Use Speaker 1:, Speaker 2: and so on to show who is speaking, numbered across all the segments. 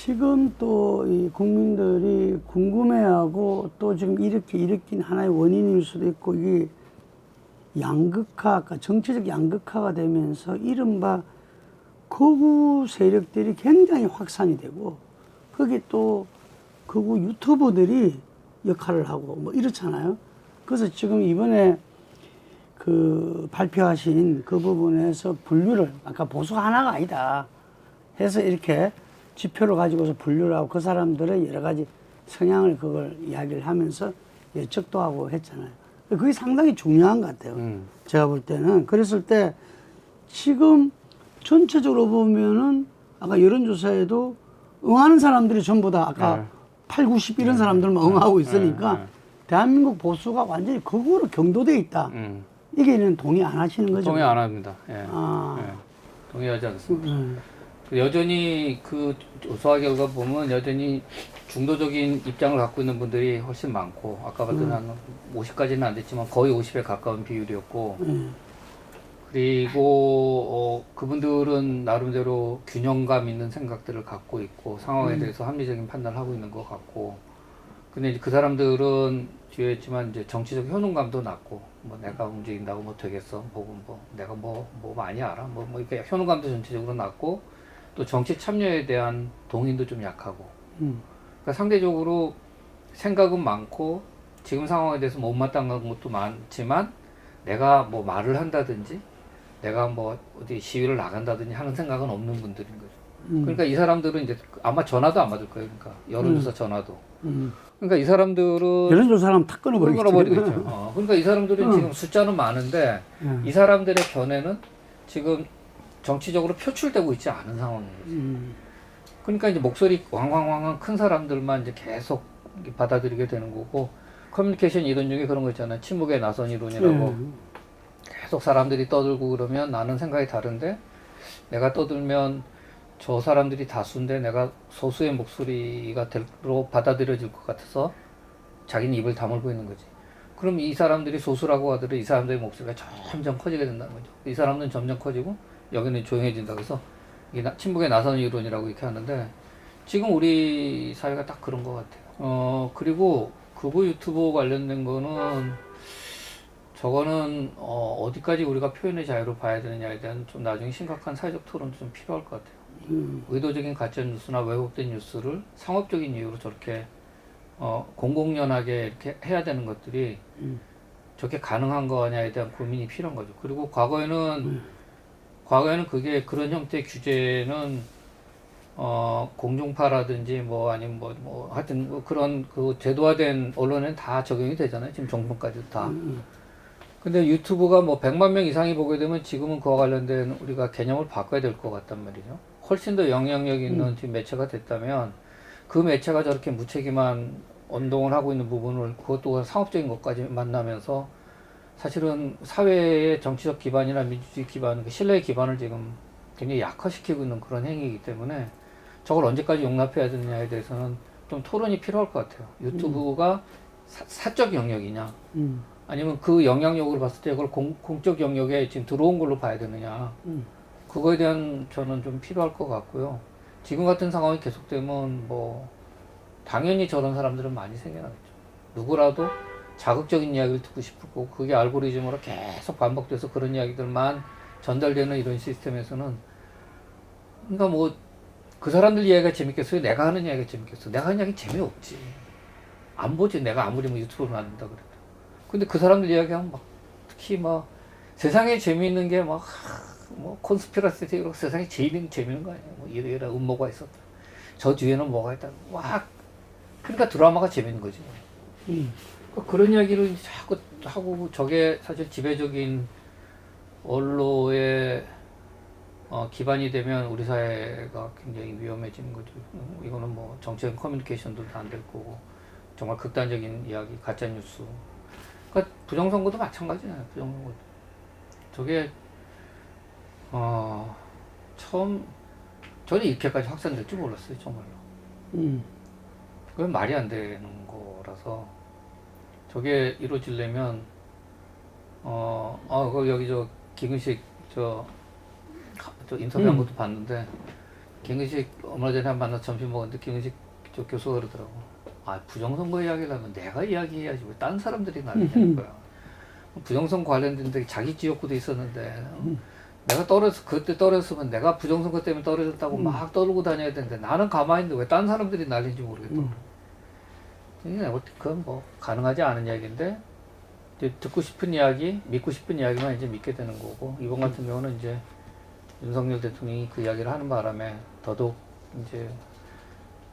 Speaker 1: 지금 또 이 국민들이 궁금해하고 또 지금 이렇게 일으킨 하나의 원인일 수도 있고 이게 양극화, 그러니까 정치적 양극화가 되면서 이른바 극우 세력들이 굉장히 확산이 되고 거기 또 극우 유튜버들이 역할을 하고 뭐 이렇잖아요. 그래서 지금 이번에 그 발표하신 그 부분에서 분류를 아까 보수 하나가 아니다 해서 이렇게 지표를 가지고서 분류를 하고 그 사람들의 여러 가지 성향을 그걸 이야기를 하면서 예측도 하고 했잖아요. 그게 상당히 중요한 것 같아요. 제가 볼 때는. 그랬을 때 지금 전체적으로 보면은 아까 여론조사에도 응하는 사람들이 전부 다 아까 8, 90 이런 사람들만 응하고 있으니까 대한민국 보수가 완전히 극우로 경도돼 있다. 이게는 동의 안 하시는 거죠?
Speaker 2: 동의 안 합니다. 예.
Speaker 1: 아.
Speaker 2: 예. 동의하지 않습니다. 여전히 그 조사 결과 보면 여전히 중도적인 입장을 갖고 있는 분들이 훨씬 많고 아까 봤던 한 50까지는 안 됐지만 거의 50에 가까운 비율이었고 그리고 그분들은 나름대로 균형감 있는 생각들을 갖고 있고 상황에 대해서 합리적인 판단을 하고 있는 것 같고 근데 이제 그 사람들은 뒤에 있지만 이제 정치적 효능감도 낮고 뭐 내가 움직인다고 뭐 되겠어 뭐 내가 뭐 많이 알아 뭐 이렇게 효능감도 전체적으로 낮고 또 정치 참여에 대한 동의도 좀 약하고 그러니까 상대적으로 생각은 많고 지금 상황에 대해서 못마땅한 것도 많지만 내가 뭐 말을 한다든지 내가 뭐 어디 시위를 나간다든지 하는 생각은 없는 분들인 거죠. 그러니까 이 사람들은 이제 아마 전화도 안 받을 거예요. 그러니까 여론조사 전화도. 그러니까 이 사람들은
Speaker 1: 여론조사하면 탁
Speaker 2: 끊어버리겠죠. 그러니까 이 사람들은 지금 숫자는 많은데 이 사람들의 견해는 지금 정치적으로 표출되고 있지 않은 상황인 거죠. 그러니까 이제 목소리 왕왕왕왕 큰 사람들만 이제 계속 받아들이게 되는 거고 커뮤니케이션 이론 중에 그런 거 있잖아요. 침묵의 나선 이론이라고. 계속 사람들이 떠들고 그러면 나는 생각이 다른데 내가 떠들면 저 사람들이 다수인데 내가 소수의 목소리가 대로 받아들여질 것 같아서 자기는 입을 다물고 있는 거지. 그럼 이 사람들이 소수라고 하더라도 이 사람들의 목소리가 점점 커지게 된다는 거죠. 이 사람들은 점점 커지고 여기는 조용해진다. 그래서 이게 침묵의 나선 이론이라고 이렇게 하는데 지금 우리 사회가 딱 그런 것 같아요. 그리고 극우 유튜버 관련된 거는 저거는 어디까지 우리가 표현의 자유로 봐야 되느냐에 대한 좀 나중에 심각한 사회적 토론도 좀 필요할 것 같아요. 의도적인 가짜 뉴스나 왜곡된 뉴스를 상업적인 이유로 저렇게 공공연하게 이렇게 해야 되는 것들이 저게 가능한 거냐에 대한 고민이 필요한 거죠. 그리고 과거에는 그게 그런 형태의 규제는 공중파라든지 뭐 아니면 뭐 하여튼 뭐 그런 그 제도화된 언론에는 다 적용이 되잖아요. 지금 정부까지도 다. 근데 유튜브가 뭐 100만 명 이상이 보게 되면 지금은 그와 관련된 우리가 개념을 바꿔야 될 것 같단 말이죠. 훨씬 더 영향력 있는 지금 매체가 됐다면 그 매체가 저렇게 무책임한 언동을 하고 있는 부분을 그것도 상업적인 것까지 만나면서 사실은 사회의 정치적 기반이나 민주주의 기반, 신뢰의 기반을 지금 굉장히 약화시키고 있는 그런 행위이기 때문에 저걸 언제까지 용납해야 되느냐에 대해서는 좀 토론이 필요할 것 같아요. 유튜브가 사적 영역이냐 아니면 그 영향력으로 봤을 때 그걸 공적 영역에 지금 들어온 걸로 봐야 되느냐 그거에 대한 저는 좀 필요할 것 같고요. 지금 같은 상황이 계속되면 뭐 당연히 저런 사람들은 많이 생겨나겠죠. 누구라도 자극적인 이야기를 듣고 싶을 거고 그게 알고리즘으로 계속 반복돼서 그런 이야기들만 전달되는 이런 시스템에서는 그러니까 뭐 그 사람들 이야기가 재밌겠어요? 내가 하는 이야기가 재밌겠어? 내가 하는 이야기 재미없지. 안 보지. 내가 아무리 뭐 유튜브를 만든다 그래도. 근데 그 사람들 이야기하면 막 특히 막 세상에 재미있는 게 막 뭐 콘스피러시 이런 세상에 제일 재미있는 거 아니야. 뭐 이런 음모가 있었다. 저 뒤에는 뭐가 있다. 와 그러니까 드라마가 재밌는 거지. 그런 이야기를 자꾸 하고 저게 사실 지배적인 언론의 기반이 되면 우리 사회가 굉장히 위험해지는 거죠. 이거는 뭐 정치적 커뮤니케이션도 안 될 거고 정말 극단적인 이야기, 가짜 뉴스. 그러니까 부정선거도 마찬가지잖아요. 부정선거. 저게 처음 저는 이렇게까지 확산될 줄 몰랐어요. 정말로. 그건 말이 안 되는 거라서 저게 이루어지려면 여기 저 김은식 저 인터뷰한 것도 봤는데 김은식 얼마 전에 만나서 점심 먹었는데 김은식 저 교수가 그러더라고. 아 부정선거 이야기를 하면 내가 이야기해야지 왜 다른 사람들이 날리냐는 거야. 부정선거 관련된 자기 지역구도 있었는데 내가 그때 떨어졌으면 내가 부정선거 때문에 떨어졌다고 막 떠들고 다녀야 되는데 나는 가만히 있는데 왜 다른 사람들이 날린지 모르겠더라고. 그건 뭐 가능하지 않은 이야기인데 이제 듣고 싶은 이야기, 믿고 싶은 이야기만 이제 믿게 되는 거고 이번 같은 경우는 이제 윤석열 대통령이 그 이야기를 하는 바람에 더더욱 이제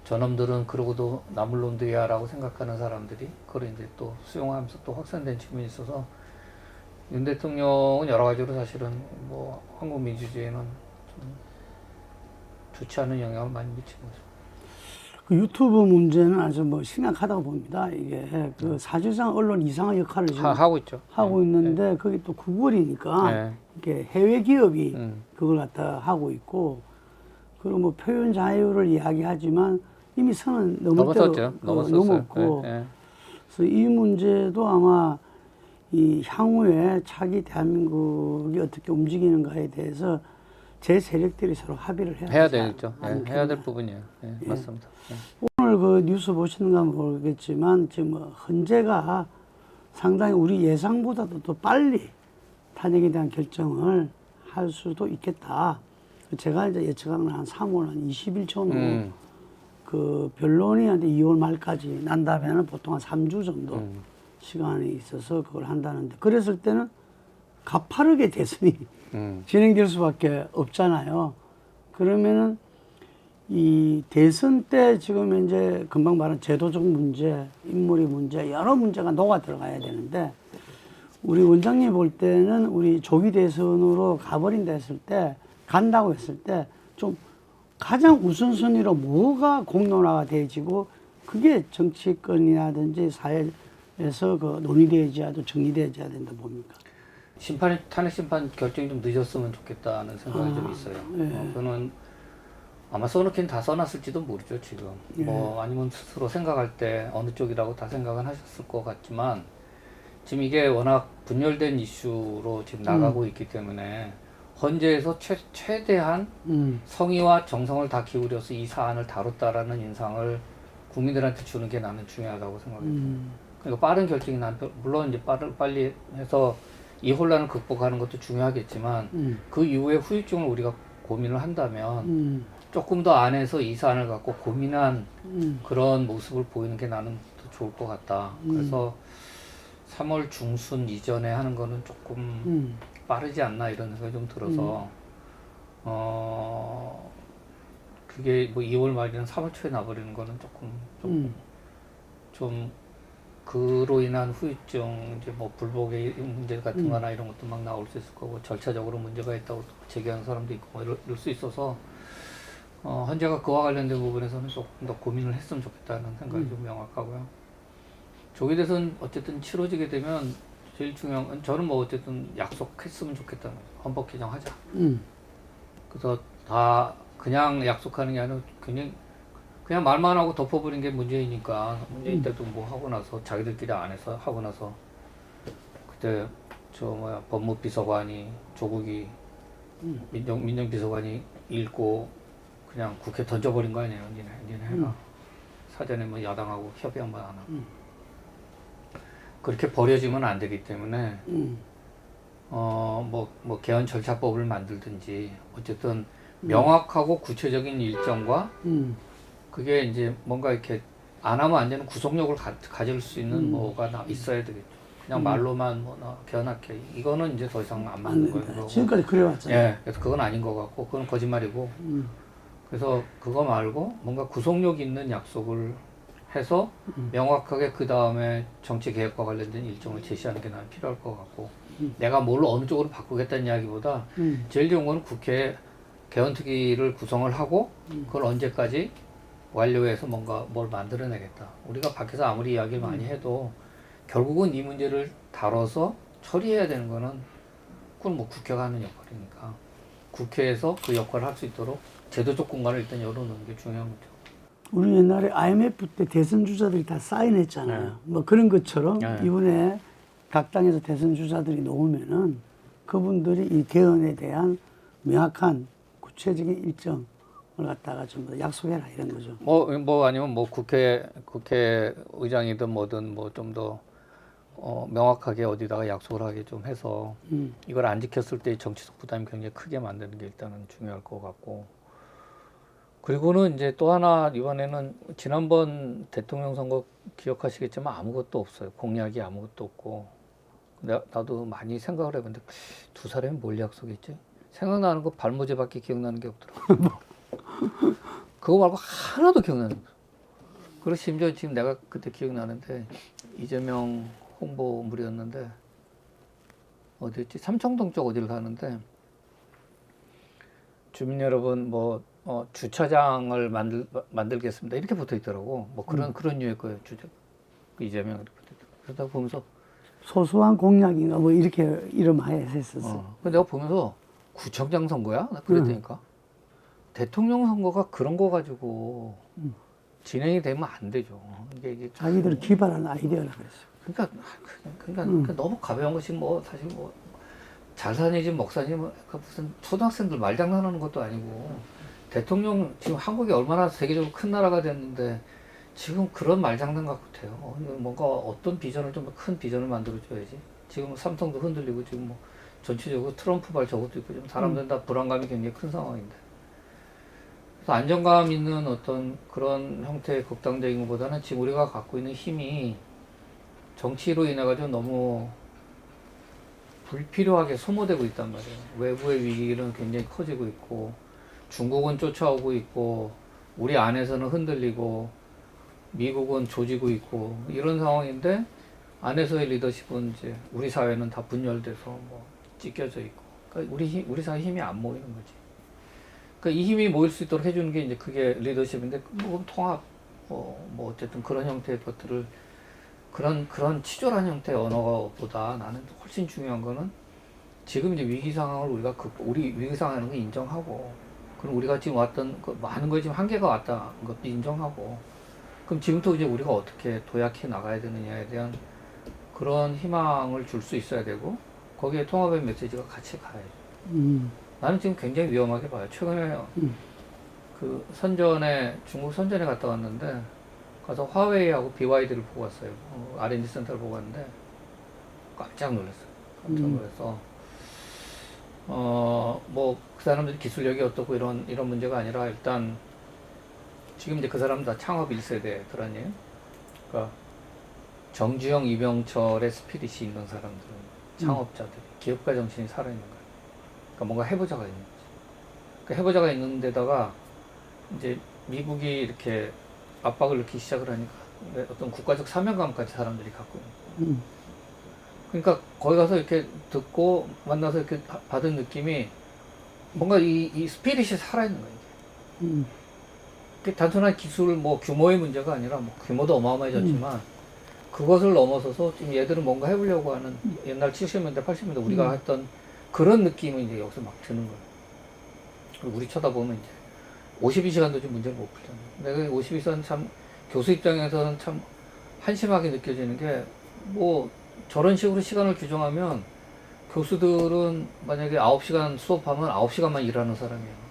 Speaker 2: 저놈들은 그러고도 남을 놈들이야라고 생각하는 사람들이 그걸 이제 또 수용하면서 또 확산된 측면이 있어서 윤 대통령은 여러 가지로 사실은 뭐 한국 민주주의에는 좀 좋지 않은 영향을 많이 미친 거죠.
Speaker 1: 그 유튜브 문제는 아주 뭐 심각하다고 봅니다. 이게 그 사실상 언론 이상한 역할을 지금
Speaker 2: 하고 있죠.
Speaker 1: 하고 있는데 그게 또 구글이니까
Speaker 2: 네.
Speaker 1: 이게 해외 기업이 그걸 갖다 하고 있고 그리고 뭐 표현 자유를 이야기하지만 이미 선은
Speaker 2: 넘었었죠.
Speaker 1: 넘었고 그래서 이 문제도 아마 이 향후에 차기 대한민국이 어떻게 움직이는가에 대해서 제 세력들이 서로 합의를
Speaker 2: 해야 되겠죠. 해야 될 부분이에요. 맞습니다.
Speaker 1: 오늘 그 뉴스 보시는가 모르겠지만 지금 뭐 헌재가 상당히 우리 예상보다도 더 빨리 탄핵에 대한 결정을 할 수도 있겠다. 제가 이제 예측하는 한 3월 한 20일 전후 그 변론이 한 2월 말까지 난다면 보통 한 3주 정도 시간이 있어서 그걸 한다는데 그랬을 때는 가파르게 대선이 진행될 수밖에 없잖아요. 그러면은 이 대선 때 지금 이제 금방 말한 제도적 문제, 인물의 문제, 여러 문제가 녹아 들어가야 되는데 우리 원장님 볼 때는 우리 조기 대선으로 가버린다 했을 때 간다고 했을 때 좀 가장 우선순위로 뭐가 공론화가 되어지고 그게 정치권이라든지 사회에서 그 논의되어져야 정리되어져야 된다 봅니까?
Speaker 2: 탄핵 심판 결정이 좀 늦었으면 좋겠다는 생각이 좀 있어요. 저는 아마 써놓긴 다 써놨을지도 모르죠 지금. 뭐 아니면 스스로 생각할 때 어느 쪽이라고 다 생각은 하셨을 것 같지만 지금 이게 워낙 분열된 이슈로 지금 나가고 있기 때문에 헌재에서 최대한 성의와 정성을 다 기울여서 이 사안을 다뤘다라는 인상을 국민들한테 주는 게 나는 중요하다고 생각해요. 그러니까 빠른 결정이 물론 이제 빨리 해서 이 혼란을 극복하는 것도 중요하겠지만 그 이후에 후유증을 우리가 고민을 한다면 조금 더 안에서 이 사안을 갖고 고민한 그런 모습을 보이는 게 나는 더 좋을 것 같다. 그래서 3월 중순 이전에 하는 거는 조금 빠르지 않나 이런 생각이 좀 들어서 그게 뭐 2월 말이나 3월 초에 나버리는 거는 좀 그로 인한 후유증, 이제 뭐 불복의 문제 같은 거나 이런 것도 막 나올 수 있을 거고, 절차적으로 문제가 있다고 제기하는 사람도 있고, 뭐 이럴 수 있어서, 헌재가 그와 관련된 부분에서는 조금 더 고민을 했으면 좋겠다는 생각이 좀 명확하고요. 조기 대선 어쨌든 치러지게 되면 제일 중요한 건, 저는 뭐 어쨌든 약속했으면 좋겠다는 거죠. 헌법 개정하자. 그래서 다 그냥 약속하는 게 아니라 그냥 말만 하고 덮어버린 게 문재인이니까 문재인 때도 뭐 하고 나서 자기들끼리 안 해서 하고 나서 그때 법무비서관이 조국이 민정비서관이 읽고 그냥 국회 던져버린 거 아니에요. 니네 해라. 사전에 뭐 야당하고 협의 한번 안 하고. 그렇게 버려지면 안 되기 때문에 뭐 개헌 절차법을 만들든지 어쨌든 명확하고 구체적인 일정과 그게 이제 뭔가 이렇게 안 하면 안 되는 구속력을 가질 수 있는 뭐가 있어야 되겠죠. 그냥 말로만 개헌할게. 이거는 이제 더 이상 안 맞는 거예요.
Speaker 1: 지금까지 그래왔잖아요.
Speaker 2: 예, 그래서 그건 아닌 것 같고, 그건 거짓말이고. 그래서 그거 말고 뭔가 구속력 있는 약속을 해서 명확하게 그 다음에 정치 개혁과 관련된 일정을 제시하는 게 나는 필요할 것 같고, 내가 뭘 어느 쪽으로 바꾸겠다는 이야기보다 제일 좋은 건 국회 개헌특위를 구성을 하고 그걸 언제까지 완료해서 뭘 만들어내겠다. 우리가 밖에서 아무리 이야기를 많이 해도 결국은 이 문제를 다뤄서 처리해야 되는 거는 그건 뭐 국회가 하는 역할이니까 국회에서 그 역할을 할 수 있도록 제도적 공간을 일단 열어놓는 게 중요한 거죠.
Speaker 1: 우리 옛날에 IMF 때 대선 주자들이 다 사인했잖아요. 뭐 그런 것처럼 이번에 각 당에서 대선 주자들이 놓으면은 그분들이 이 개헌에 대한 명확한 구체적인 일정, 갖다가 전부 다 약속해라 이런 거죠.
Speaker 2: 뭐 아니면 뭐 국회의장이든 뭐든 뭐 좀 더 명확하게 어디다가 약속을 하게 좀 해서 이걸 안 지켰을 때 정치적 부담이 굉장히 크게 만드는 게 일단은 중요할 것 같고, 그리고는 이제 또 하나 이번에는 지난번 대통령 선거 기억하시겠지만 아무것도 없어요. 공약이 아무것도 없고, 나도 많이 생각을 해봤는데 두 사람이 뭘 약속했지? 생각나는 거 발모제밖에 기억나는 게 없더라고. 그거 말고 하나도 기억나는 거. 그리고 심지어 지금 내가 그때 기억나는데 이재명 홍보물이었는데 어디였지? 삼청동 쪽 어디를 가는데 주민 여러분 뭐 주차장을 만들겠습니다 이렇게 붙어 있더라고. 뭐 그런 류의 거예요. 이재명 이렇게 붙어 있더라고. 그러다 보면서
Speaker 1: 소소한 공약인가 뭐 이렇게 이름하에 했었어.
Speaker 2: 근데 내가 보면서 구청장 선거야? 나 그랬다니까. 대통령 선거가 그런 거 가지고 진행이 되면 안 되죠. 이게
Speaker 1: 자기들이 기발한 아이디어라 그랬어.
Speaker 2: 그러니까 너무 가벼운 것이 뭐 사실 뭐 잘사니지 먹사니 뭐 무슨 초등학생들 말장난하는 것도 아니고, 대통령 지금 한국이 얼마나 세계적으로 큰 나라가 됐는데 지금 그런 말장난 갖고 돼요. 뭔가 어떤 비전을 좀 큰 비전을 만들어줘야지. 지금 삼성도 흔들리고 지금 뭐 전체적으로 트럼프 발 저것도 있고 지금 사람들은 다 불안감이 굉장히 큰 상황인데. 그래서 안정감 있는 어떤 그런 형태의 극단적인 것보다는 지금 우리가 갖고 있는 힘이 정치로 인해 가지고 너무 불필요하게 소모되고 있단 말이에요. 외부의 위기는 굉장히 커지고 있고, 중국은 쫓아오고 있고, 우리 안에서는 흔들리고, 미국은 조지고 있고, 이런 상황인데, 안에서의 리더십은 이제 우리 사회는 다 분열돼서 뭐 찢겨져 있고, 그러니까 우리 사회 힘이 안 모이는 거지. 그러니까 이 힘이 모일 수 있도록 해주는 게 이제 그게 리더십인데, 뭐 통합, 뭐 어쨌든 그런 형태의 것들을 그런 치졸한 형태의 언어보다 나는 훨씬 중요한 거는 지금 이제 위기 상황을 우리 위기 상황이라는 걸 인정하고, 그럼 우리가 지금 왔던 많은 거에 지금 한계가 왔다는 것도 인정하고, 그럼 지금부터 이제 우리가 어떻게 도약해 나가야 되느냐에 대한 그런 희망을 줄 수 있어야 되고, 거기에 통합의 메시지가 같이 가야죠. 나는 지금 굉장히 위험하게 봐요. 최근에 그 중국 선전에 갔다 왔는데, 가서 화웨이하고 BYD를 보고 왔어요. R&D 센터를 보고 왔는데 깜짝 놀랐어요. 깜짝 놀라서 뭐 그 사람들이 기술력이 어떻고 이런 문제가 아니라, 일단 지금 이제 그 사람 다 창업 1세대더라니에요. 그러니까 정주영, 이병철의 스피릿이 있는 사람들은 창업자들이 기업가 정신이 살아있는 거예요. 그러니까 뭔가 해보자가 있는 거지. 그러니까 해보자가 있는 데다가 이제 미국이 이렇게 압박을 넣기 시작을 하니까 어떤 국가적 사명감까지 사람들이 갖고 있는 거예요. 그러니까 거기 가서 이렇게 듣고 만나서 이렇게 받은 느낌이 뭔가 이 스피릿이 살아있는 거예요. 이게 단순한 기술 뭐 규모의 문제가 아니라, 뭐 규모도 어마어마해졌지만 그것을 넘어서서 지금 얘들은 뭔가 해보려고 하는, 옛날 70년대 80년대 우리가 했던 그런 느낌이 이제 여기서 막 드는 거예요. 그리고 우리 쳐다보면 이제 52시간도 좀 문제를 못 풀잖아요. 내가 52시간 참 교수 입장에서는 참 한심하게 느껴지는 게, 뭐 저런 식으로 시간을 규정하면 교수들은 만약에 9시간 수업하면 9시간만 일하는 사람이에요.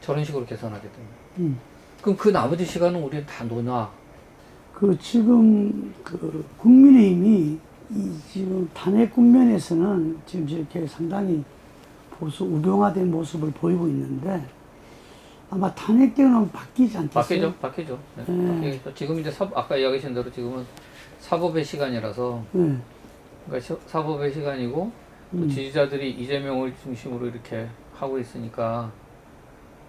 Speaker 2: 저런 식으로 계산하게 되면. 그럼 그 나머지 시간은 우리는 다 노나.
Speaker 1: 지금 국민의힘이 지금 탄핵 국면에서는 지금 이렇게 상당히 보수 우병화된 모습을 보이고 있는데, 아마 탄핵 때는 바뀌지 않겠어요?
Speaker 2: 바뀌죠. 네. 바뀌죠. 지금 이제 아까 이야기하신 대로 지금은 사법의 시간이라서, 그러니까 사법의 시간이고, 또 지지자들이 이재명을 중심으로 이렇게 하고 있으니까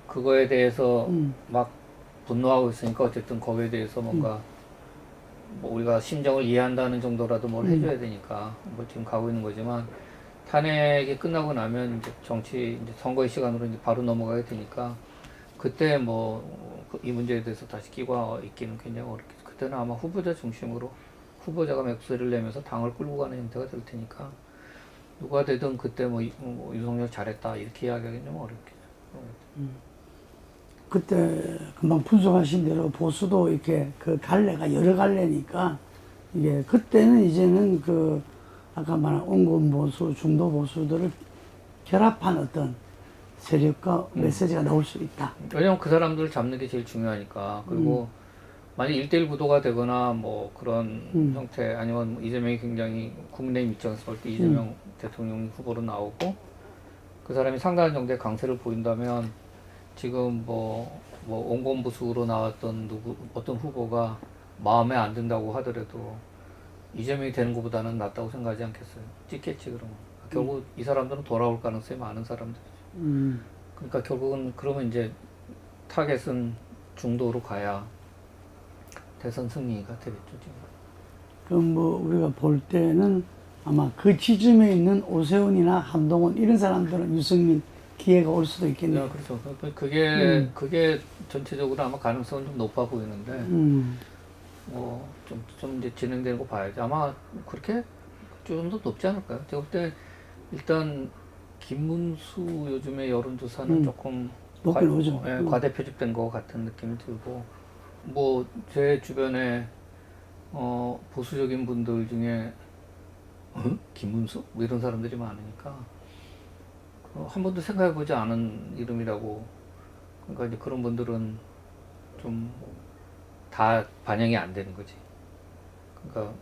Speaker 2: 그거에 대해서 막 분노하고 있으니까 어쨌든 거기에 대해서 뭔가 뭐 우리가 심정을 이해한다는 정도라도 뭘 해줘야 되니까 뭐 지금 가고 있는 거지만, 탄핵이 끝나고 나면 이제 이제 선거의 시간으로 이제 바로 넘어가게 되니까, 그때 뭐 이 문제에 대해서 다시 끼고 있기는 굉장히 어렵겠죠. 그때는 아마 후보자 중심으로 후보자가 목소리를 내면서 당을 끌고 가는 형태가 될 테니까, 누가 되든 그때 뭐 윤석열 잘했다 이렇게 이야기하기는 좀 어렵겠죠.
Speaker 1: 그때 금방 분석하신 대로 보수도 이렇게 그 갈래가 여러 갈래니까, 이게 그때는 이제는 아까 말한 온건 보수, 중도 보수들을 결합한 어떤 세력과 메시지가 나올 수 있다.
Speaker 2: 왜냐면 그 사람들을 잡는 게 제일 중요하니까. 그리고 만약 1대1 구도가 되거나 뭐 그런 형태 아니면 이재명이 굉장히 국민의힘 입장에서 볼 때 이재명 대통령 후보로 나오고 그 사람이 상당한 정도의 강세를 보인다면 지금 뭐 온건부수로 나왔던 어떤 후보가 마음에 안 든다고 하더라도 이재명이 되는 것보다는 낫다고 생각하지 않겠어요? 찍겠지 그러면. 결국 이 사람들은 돌아올 가능성이 많은 사람들이죠. 그러니까 결국은 그러면 이제 타겟은 중도로 가야 대선 승리가 되겠죠 지금.
Speaker 1: 그럼 뭐 우리가 볼 때는 아마 그 지점에 있는 오세훈이나 한동훈 이런 사람들은 유승민 기회가 올 수도 있겠네요.
Speaker 2: 네, 그렇죠. 그게 전체적으로 아마 가능성은 좀 높아 보이는데 좀 이제 진행되는 거 봐야지. 아마 그렇게 좀 더 높지 않을까요? 제가 볼 때 일단 김문수 요즘에 여론조사는 조금
Speaker 1: 높긴 오죠.
Speaker 2: 과대 표집된 것 같은 느낌이 들고 뭐 제 주변에 보수적인 분들 중에 김문수? 뭐 이런 사람들이 많으니까 한 번도 생각해보지 않은 이름이라고. 그러니까 이제 그런 분들은 좀 다 반영이 안 되는 거지. 그러니까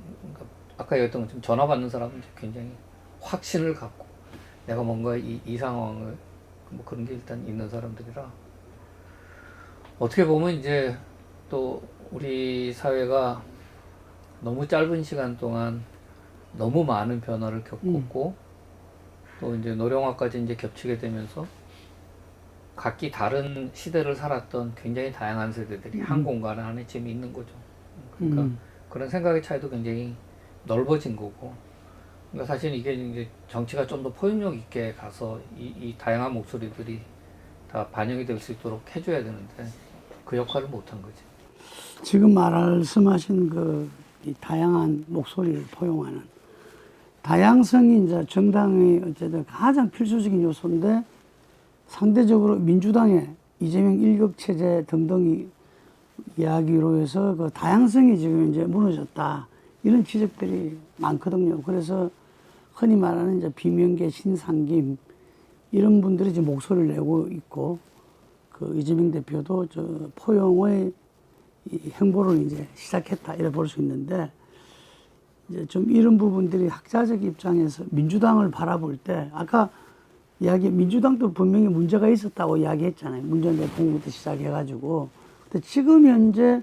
Speaker 2: 아까 얘기했던 것처럼 전화 받는 사람은 이제 굉장히 확신을 갖고 내가 뭔가 이 상황을 뭐 그런 게 일단 있는 사람들이라 어떻게 보면 이제 또 우리 사회가 너무 짧은 시간 동안 너무 많은 변화를 겪었고 또 이제 노령화까지 이제 겹치게 되면서 각기 다른 시대를 살았던 굉장히 다양한 세대들이 한 공간 안에 지금 있는 거죠. 그러니까 그런 생각의 차이도 굉장히 넓어진 거고. 그러니까 사실 이게 이제 정치가 좀 더 포용력 있게 가서 이 다양한 목소리들이 다 반영이 될 수 있도록 해줘야 되는데 그 역할을 못한 거지.
Speaker 1: 지금 말씀하신 이 다양한 목소리를 포용하는 다양성이 이제 정당의 어쨌든 가장 필수적인 요소인데 상대적으로 민주당의 이재명 일극 체제 등등이 이야기로 해서 그 다양성이 지금 이제 무너졌다 이런 지적들이 많거든요. 그래서 흔히 말하는 이제 비명계 신상김 이런 분들이 지금 목소리를 내고 있고 그 이재명 대표도 저 포용의 이 행보를 이제 시작했다 이래 볼 수 있는데 이제 좀 이런 부분들이 학자적 입장에서 민주당을 바라볼 때 아까 민주당도 분명히 문제가 있었다고 이야기했잖아요. 문 전 대통령부터 시작해가지고. 근데 지금 현재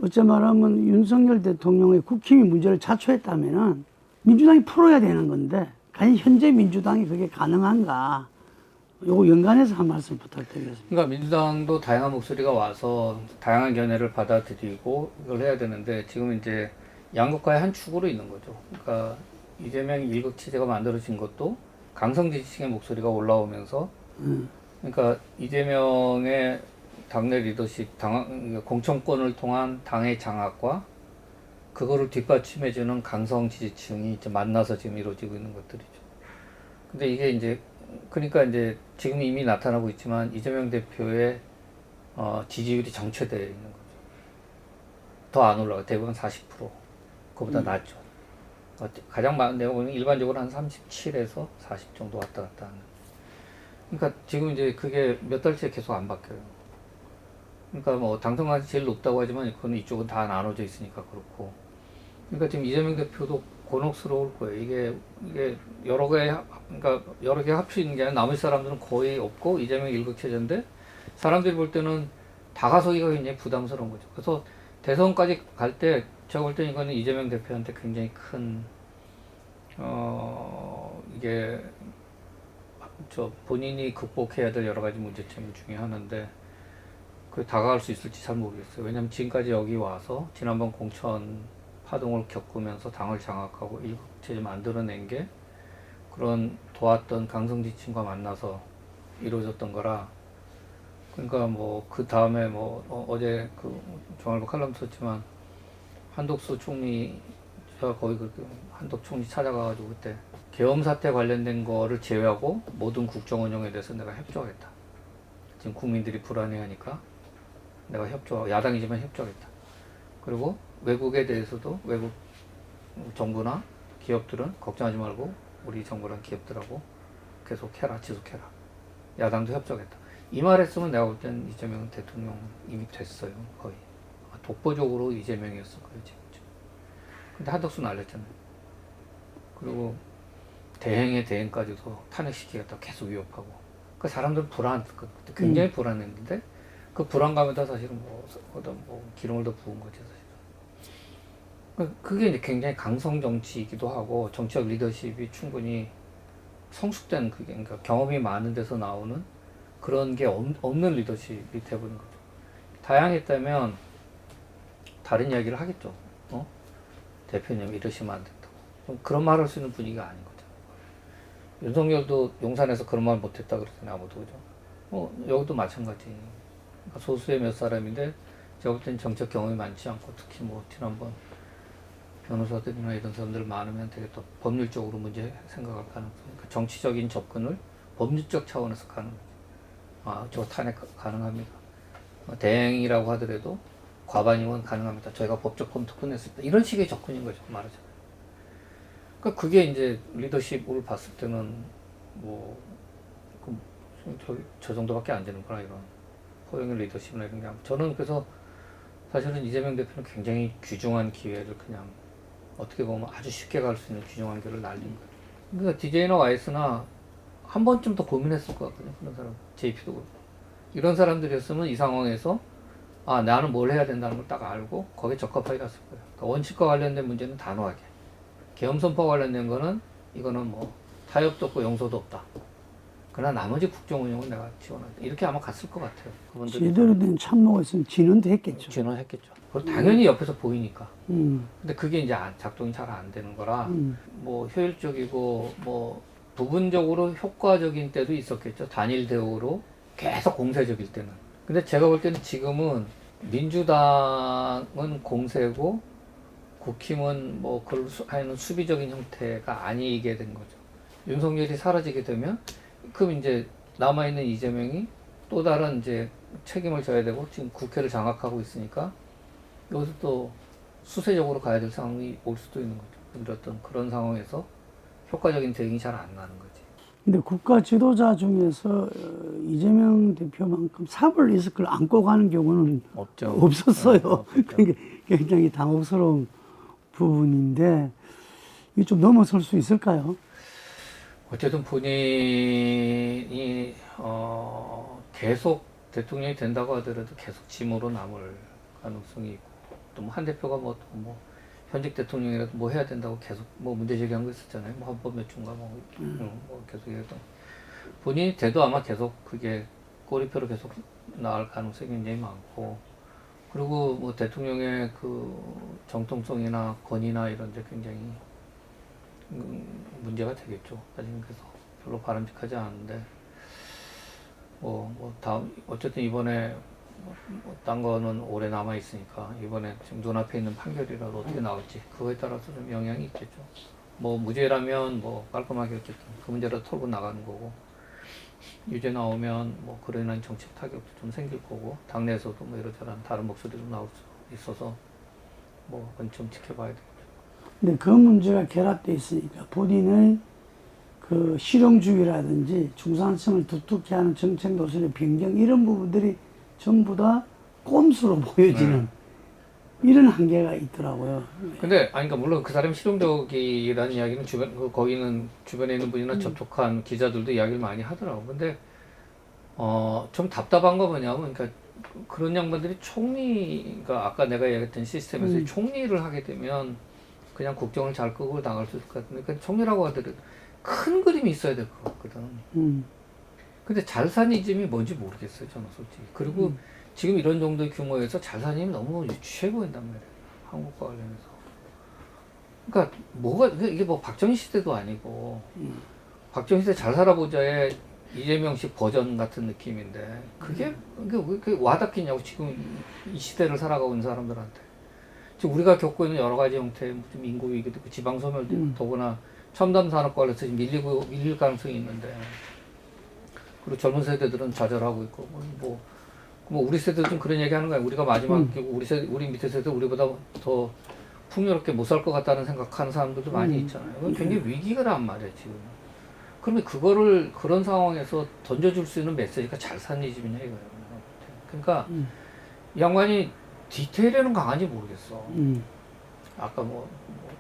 Speaker 1: 어째 말하면 윤석열 대통령의 국힘이 문제를 자초했다면은 민주당이 풀어야 되는 건데 과연 현재 민주당이 그게 가능한가? 요거 연관해서 한 말씀 부탁드리겠습니다.
Speaker 2: 그러니까 민주당도 다양한 목소리가 와서 다양한 견해를 받아들이고 이걸 해야 되는데 지금 이제 양극화의 한 축으로 있는 거죠. 그러니까 이재명 일극 체제가 만들어진 것도 강성 지지층의 목소리가 올라오면서 그러니까 이재명의 당내 리더십, 공천권을 통한 당의 장악과 그거를 뒷받침해주는 강성 지지층이 이제 만나서 지금 이루어지고 있는 것들이죠. 근데 이게 이제 그러니까 이제 지금 이미 나타나고 있지만 이재명 대표의 지지율이 정체되어 있는 거죠. 더 안 올라가. 대부분 40%. 그거보다 낮죠. 가장 많은 내가 보면 일반적으로 한 37에서 40 정도 왔다 갔다 하는. 그러니까 지금 이제 그게 몇 달째 계속 안 바뀌어요. 그러니까 뭐 당선가능성이 제일 높다고 하지만 그건 이쪽은 다 나눠져 있으니까 그렇고. 그러니까 지금 이재명 대표도 곤혹스러울 거예요. 이게 여러 개 합치는 게 아니라 나머지 사람들은 거의 없고 이재명 일극 체제인데 사람들이 볼 때는 다가서기가 굉장히 부담스러운 거죠. 그래서 대선까지 갈 때 제가 볼 때는 이거는 이재명 대표한테 굉장히 큰 이게 본인이 극복해야 될 여러 가지 문제점 중에 하나인데 그 다가갈 수 있을지 잘 모르겠어요. 왜냐하면 지금까지 여기 와서 지난번 공천 파동을 겪으면서 당을 장악하고 일극체제 만들어낸 게 그런 도왔던 강성지층과 만나서 이루어졌던 거라. 그러니까 뭐 그 다음에 뭐 어제 그 중앙일보 칼럼 썼지만 한덕수 총리가 거의 그렇게 한덕 총리 찾아가가지고 그때 계엄 사태 관련된 거를 제외하고 모든 국정 운영에 대해서 내가 협조하겠다. 지금 국민들이 불안해하니까 내가 야당이지만 협조하겠다. 그리고 외국에 대해서도 외국 정부나 기업들은 걱정하지 말고 우리 정부랑 기업들하고 계속 해라, 지속해라. 야당도 협조하겠다. 이 말 했으면 내가 볼 때는 이재명 대통령 이미 됐어요. 거의. 독보적으로 이재명이었을 거예요. 지금. 근데 한덕수 날렸잖아요. 그리고 대행의 대행까지도 탄핵시키겠다 계속 위협하고. 그 사람들은 굉장히 불안했는데 그 불안감에다 사실은 뭐 기름을 더 부은 거지 사실은. 그게 이제 굉장히 강성 정치이기도 하고 정치적 리더십이 충분히 성숙된 그러니까 경험이 많은 데서 나오는 그런 게 없는 리더십이 돼버린 거죠. 다양했다면 다른 이야기를 하겠죠. 대표님 이러시면 안 된다고. 좀 그런 말 할 수 있는 분위기가 아닌 거죠. 윤석열도 용산에서 그런 말 못했다 그랬더니 아무도 그죠. 여기도 마찬가지. 그러니까 소수의 몇 사람인데 제가 볼 때는 정책 경험이 많지 않고 특히 뭐 지난번 변호사들이나 이런 사람들 많으면 되게 또 법률적으로 문제 생각할 가능성. 그러니까 정치적인 접근을 법률적 차원에서 가는 거죠. 저 탄핵 가능합니다. 대행이라고 하더라도 과반이면 가능합니다. 저희가 법적 검토 끝냈습니다. 이런 식의 접근인 거죠. 말하자면. 그러니까 그게 이제 리더십을 봤을 때는 저 정도밖에 안 되는구나 이런 포용의 리더십이나 이런 게. 저는 그래서 사실은 이재명 대표는 굉장히 귀중한 기회를 그냥 어떻게 보면 아주 쉽게 갈 수 있는 귀중한 기회를 날린 거죠. 그러니까 DJ나 YS나 한 번쯤 더 고민했을 것 같거든요. 그런 사람, JP도 그렇고. 이런 사람들이었으면 이 상황에서 나는 뭘 해야 된다는 걸 딱 알고 거기에 적합하게 갔을 거예요. 그러니까 원칙과 관련된 문제는 단호하게. 계엄 선포와 관련된 거는 이거는 뭐 타협도 없고 용서도 없다. 그러나 나머지 국정 운영은 내가 지원한다. 이렇게 아마 갔을 것 같아요.
Speaker 1: 제대로 된 참모가 있으면 진언도 했겠죠.
Speaker 2: 진언했겠죠. 그리고 당연히 옆에서 보이니까. 근데 그게 이제 작동이 잘 안 되는 거라 뭐 효율적이고 뭐 부분적으로 효과적인 때도 있었겠죠. 단일 대우로 계속 공세적일 때는. 근데 제가 볼 때는 지금은 민주당은 공세고 국힘은 뭐 그걸 하는 수비적인 형태가 아니게 된 거죠. 윤석열이 사라지게 되면 그럼 이제 남아있는 이재명이 또 다른 이제 책임을 져야 되고 지금 국회를 장악하고 있으니까 여기서 또 수세적으로 가야 될 상황이 올 수도 있는 거죠. 근데 어떤 그런 상황에서 효과적인 대응이 잘 안 나는 거지.
Speaker 1: 근데 국가 지도자 중에서 이재명 대표만큼 사법 리스크를 안고 가는 경우는 없었어요. 그게 굉장히 당혹스러운 부분인데 이게 좀 넘어설 수 있을까요?
Speaker 2: 어쨌든 본인이 계속 대통령이 된다고 하더라도 계속 짐으로 남을 가능성이 있고 또 뭐 한 대표가 뭐 현직 대통령이라도 뭐 해야 된다고 계속 뭐 문제 제기한 거 있었잖아요. 뭐 헌법 몇 중가 뭐 계속 얘기했던 본인이 돼도 아마 계속 그게 꼬리표로 계속 나갈 가능성이 굉장히 많고 그리고 뭐 대통령의 그 정통성이나 권위나 이런 데 굉장히 문제가 되겠죠. 사실은 그래서 별로 바람직하지 않은데 다음 어쨌든 이번에 딴 거는 오래 남아 있으니까 이번에 지금 눈앞에 있는 판결이라도 어떻게 나올지 그거에 따라서 좀 영향이 있겠죠. 뭐 무죄라면 뭐 깔끔하게 어쨌든 그 문제를 털고 나가는 거고 유죄 나오면 뭐 그로 인한 정책 타격도 좀 생길 거고 당내에서도 뭐 이런저런 다른 목소리도 나올 수 있어서 뭐 그건 좀 지켜봐야 되겠죠.
Speaker 1: 근데 그 문제가 결합돼 있으니까 본인의 그 실용주의라든지 중산층을 두텁게 하는 정책 노선의 변경 이런 부분들이 전부 다 꼼수로 보여지는 이런 한계가 있더라고요.
Speaker 2: 근데 그러니까 물론 그 사람이 실용적이라는 이야기는 거기는 주변에 있는 분이나 접촉한 기자들도 이야기를 많이 하더라고. 근데 좀 답답한 거 뭐냐면 그러니까 그런 양반들이 총리가 아까 내가 얘기했던 시스템에서 총리를 하게 되면 그냥 국정을 잘 끄고 나갈 수 있을 것 같은데 그러니까 총리라고 하더라도 큰 그림이 있어야 될 것 같거든. 근데 잘사니즘이 뭔지 모르겠어요, 저는 솔직히. 그리고 지금 이런 정도의 규모에서 잘사님이 너무 유치해 보인단 말이에요, 한국과 관련해서. 그러니까 이게 뭐 박정희 시대도 아니고 박정희 시대 잘 살아보자의 이재명식 버전 같은 느낌인데 그게 와닿겠냐고 지금 이 시대를 살아가고 있는 사람들한테. 지금 우리가 겪고 있는 여러 가지 형태의 좀 인구 위기도 있고 지방 소멸도 있고 더구나 첨단 산업 관련해서 밀릴 가능성이 있는데. 그리고 젊은 세대들은 좌절하고 있고 뭐 우리 세대도 좀 그런 얘기 하는 거야. 우리가 마지막 우리 밑에 세대 우리보다 더 풍요롭게 못 살 것 같다는 생각하는 사람들도 많이 있잖아요. 굉장히 위기가란 말이야 지금. 그러면 그거를 그런 상황에서 던져줄 수 있는 메시지가 잘 사는 이 집이냐 이거예요. 그러니까 이 양반이 디테일에는 강한지 모르겠어. 아까 뭐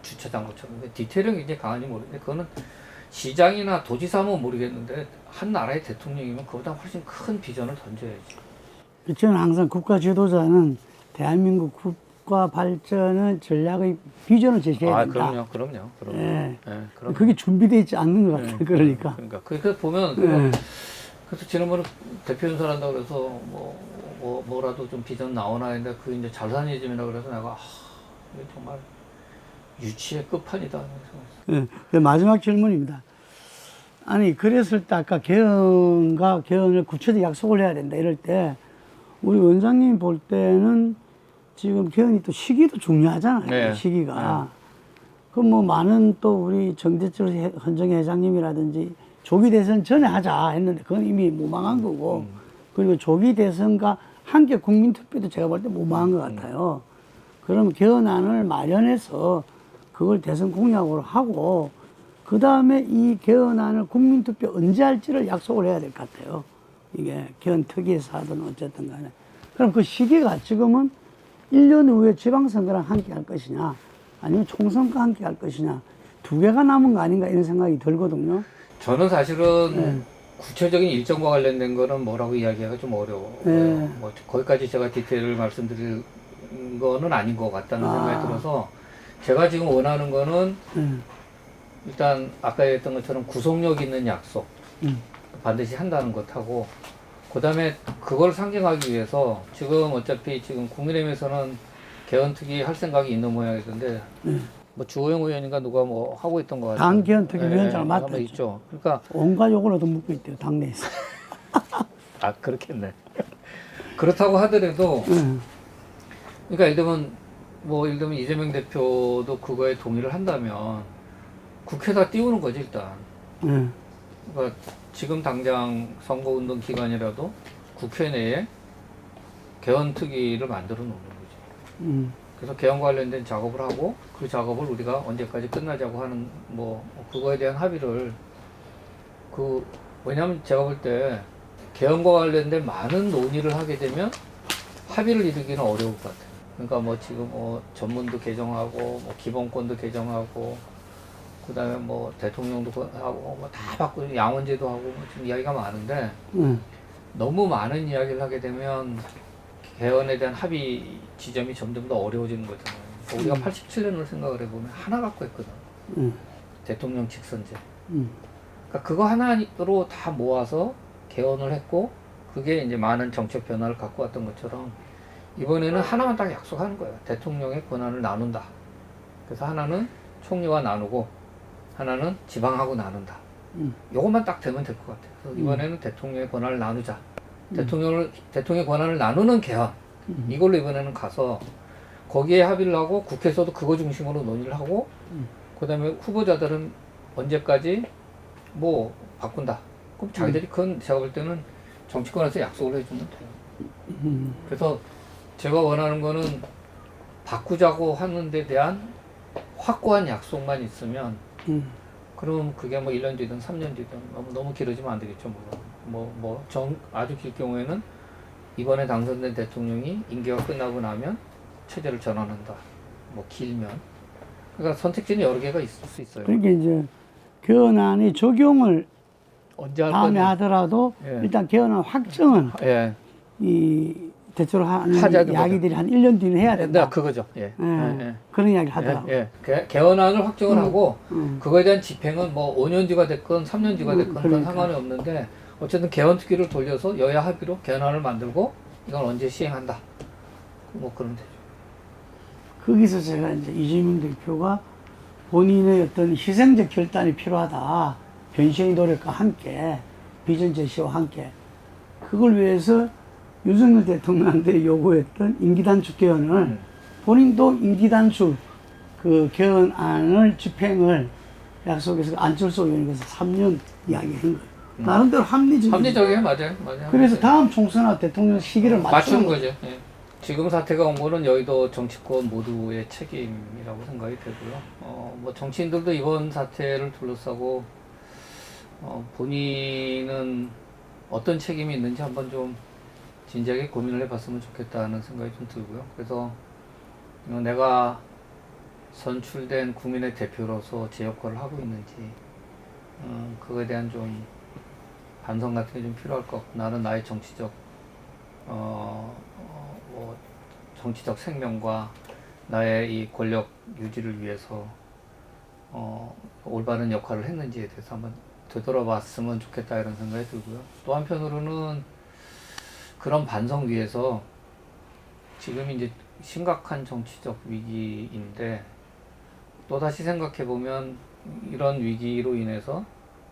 Speaker 2: 주차장 것처럼 디테일은 굉장히 강한지 모르겠는데 그거는 시장이나 도지사면 모르겠는데 한 나라의 대통령이면 그보다 훨씬 큰 비전을 던져야지.
Speaker 1: 저는 항상 국가 지도자는 대한민국 국가 발전의 전략의 비전을 제시해야 된다.
Speaker 2: 그럼요.
Speaker 1: 예.
Speaker 2: 그럼요.
Speaker 1: 그게 준비되어 있지 않는 것 같아요. 그러니까.
Speaker 2: 그러니까 보면
Speaker 1: 예.
Speaker 2: 그래서 지난번에 대표 연설한다고 그래서 뭐라도 좀 비전 나오나 했는데 그 이제 잘사니즘이라 그래서 내가 이게 정말 유치의 끝판이다.
Speaker 1: 예. 마지막 질문입니다. 아니 그랬을 때 아까 개헌을 구체적 약속을 해야 된다 이럴 때 우리 원장님이 볼 때는 지금 개헌이 또 시기도 중요하잖아요.
Speaker 2: 네.
Speaker 1: 시기가. 그럼 뭐 많은 또 우리 정재철 헌정 회장님이라든지 조기 대선 전에 하자 했는데 그건 이미 무망한 거고 그리고 조기 대선과 함께 국민투표도 제가 볼 때 무망한 것 같아요. 그럼 개헌안을 마련해서 그걸 대선 공약으로 하고 그 다음에 이 개헌안을 국민투표 언제 할지를 약속을 해야 될 것 같아요. 이게 개헌 특위에서 하든 어쨌든 간에. 그럼 그 시기가 지금은 1년 후에 지방선거랑 함께 할 것이냐 아니면 총선과 함께 할 것이냐 두 개가 남은 거 아닌가 이런 생각이 들거든요.
Speaker 2: 저는 사실은 구체적인 일정과 관련된 거는 뭐라고 이야기하기가 좀 어려워요. 뭐 거기까지 제가 디테일을 말씀드릴 거는 아닌 것 같다는 생각이 들어서 제가 지금 원하는 거는 일단 아까 얘기했던 것처럼 구속력 있는 약속 반드시 한다는 것하고 그 다음에 그걸 상징하기 위해서 지금 어차피 지금 국민의힘에서는 개헌특위 할 생각이 있는 모양이던데 뭐 주호영 의원인가 누가 뭐 하고 있던 것 같아요.
Speaker 1: 당 개헌특위 위원장을 맡았죠.
Speaker 2: 있죠. 그러니까
Speaker 1: 온갖 욕을 얻어먹고 있대요 당내에서.
Speaker 2: 그렇겠네. 그렇다고 하더라도 그러니까 예를 들면 이재명 대표도 그거에 동의를 한다면 국회에다 띄우는 거지 일단. 그러니까 지금 당장 선거운동 기간이라도 국회 내에 개헌특위를 만들어 놓는 거지. 그래서 개헌 관련된 작업을 하고 그 작업을 우리가 언제까지 끝나자고 하는 뭐 그거에 대한 합의를 왜냐하면 제가 볼 때 개헌과 관련된 많은 논의를 하게 되면 합의를 이루기는 어려울 것 같아요. 그러니까 뭐 지금 전문도 개정하고 뭐 기본권도 개정하고 그다음에 뭐 대통령도 하고 뭐 다 바꾸고 양원제도 하고 지금 이야기가 많은데 너무 많은 이야기를 하게 되면 개헌에 대한 합의 지점이 점점 더 어려워지는 거잖아요. 우리가 87년을 생각을 해보면 하나 갖고 했거든. 대통령 직선제. 그러니까 그거 하나로 다 모아서 개헌을 했고 그게 이제 많은 정책 변화를 갖고 왔던 것처럼 이번에는 하나만 딱 약속하는 거예요. 대통령의 권한을 나눈다. 그래서 하나는 총리와 나누고 하나는 지방하고 나눈다. 요것만 딱 되면 될 것 같아요. 그래서 이번에는 대통령의 권한을 나누자. 대통령의 권한을 나누는 개헌. 이걸로 이번에는 가서 거기에 합의를 하고 국회에서도 그거 중심으로 논의를 하고 그 다음에 후보자들은 언제까지 뭐 바꾼다. 그럼 자기들이 그건 제가 볼 때는 정치권에서 약속을 해주면 돼요. 그래서 제가 원하는 거는 바꾸자고 하는 데 대한 확고한 약속만 있으면 그럼 그게 뭐 1년 뒤든 3년 뒤든 너무 길어지면 안 되겠죠. 아주 길 경우에는 이번에 당선된 대통령이 임기가 끝나고 나면 체제를 전환한다. 뭐 길면. 그러니까 선택지는 여러 개가 있을 수 있어요.
Speaker 1: 그러니까 이제 개헌안이 적용을
Speaker 2: 언제 할
Speaker 1: 다음에
Speaker 2: 거냐.
Speaker 1: 하더라도 일단 개헌안 확정은 이 대체로 하는 이야기들이 한 1년 뒤는 해야 된다.
Speaker 2: 그거죠.
Speaker 1: 그런 이야기 하더라고요.
Speaker 2: 개헌안을 확정을 하고 그거에 대한 집행은 뭐 5년 뒤가 됐건 3년 뒤가 됐건 그건 상관이 없는데 어쨌든 개헌특위를 돌려서 여야 합의로 개헌안을 만들고 이건 언제 시행한다. 뭐 그러면 되죠.
Speaker 1: 거기서 제가 이제 이재명 대표가 본인의 어떤 희생적 결단이 필요하다. 변신의 노력과 함께 비전 제시와 함께 그걸 위해서 윤석열 대통령한테 요구했던 임기단축 개헌을 본인도 임기단축 그 개헌안을 집행을 약속해서 안철수 의원께서 3년 이야기한 거예요. 나름대로
Speaker 2: 합리적이에요, 맞아요.
Speaker 1: 그래서 다음 총선과 대통령 시기를
Speaker 2: 맞추는 거죠. 예. 지금 사태가 온 거는 여의도 정치권 모두의 책임이라고 생각이 되고요. 뭐 정치인들도 이번 사태를 둘러싸고 본인은 어떤 책임이 있는지 한번 좀 진지하게 고민을 해봤으면 좋겠다는 생각이 좀 들고요. 그래서 내가 선출된 국민의 대표로서 제 역할을 하고 있는지 그거에 대한 좀 반성 같은 게 좀 필요할 것 같고, 나는 나의 정치적 뭐 정치적 생명과 나의 이 권력 유지를 위해서 올바른 역할을 했는지에 대해서 한번 되돌아봤으면 좋겠다 이런 생각이 들고요. 또 한편으로는 그런 반성 뒤에서 지금 이제 심각한 정치적 위기인데, 또다시 생각해 보면 이런 위기로 인해서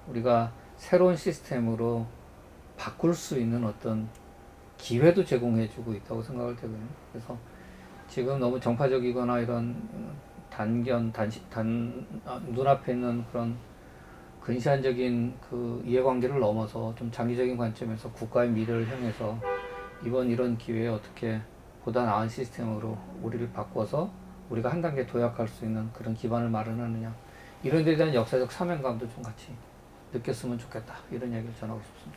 Speaker 2: 우리가 새로운 시스템으로 바꿀 수 있는 어떤 기회도 제공해주고 있다고 생각을 되거든요. 그래서 지금 너무 정파적이거나 이런 눈앞에 있는 그런 근시안적인 그 이해관계를 넘어서 좀 장기적인 관점에서 국가의 미래를 향해서 이번 이런 기회에 어떻게 보다 나은 시스템으로 우리를 바꿔서 우리가 한 단계 도약할 수 있는 그런 기반을 마련하느냐, 이런 데에 대한 역사적 사명감도 좀 같이 느꼈으면 좋겠다, 이런 이야기를 전하고 싶습니다.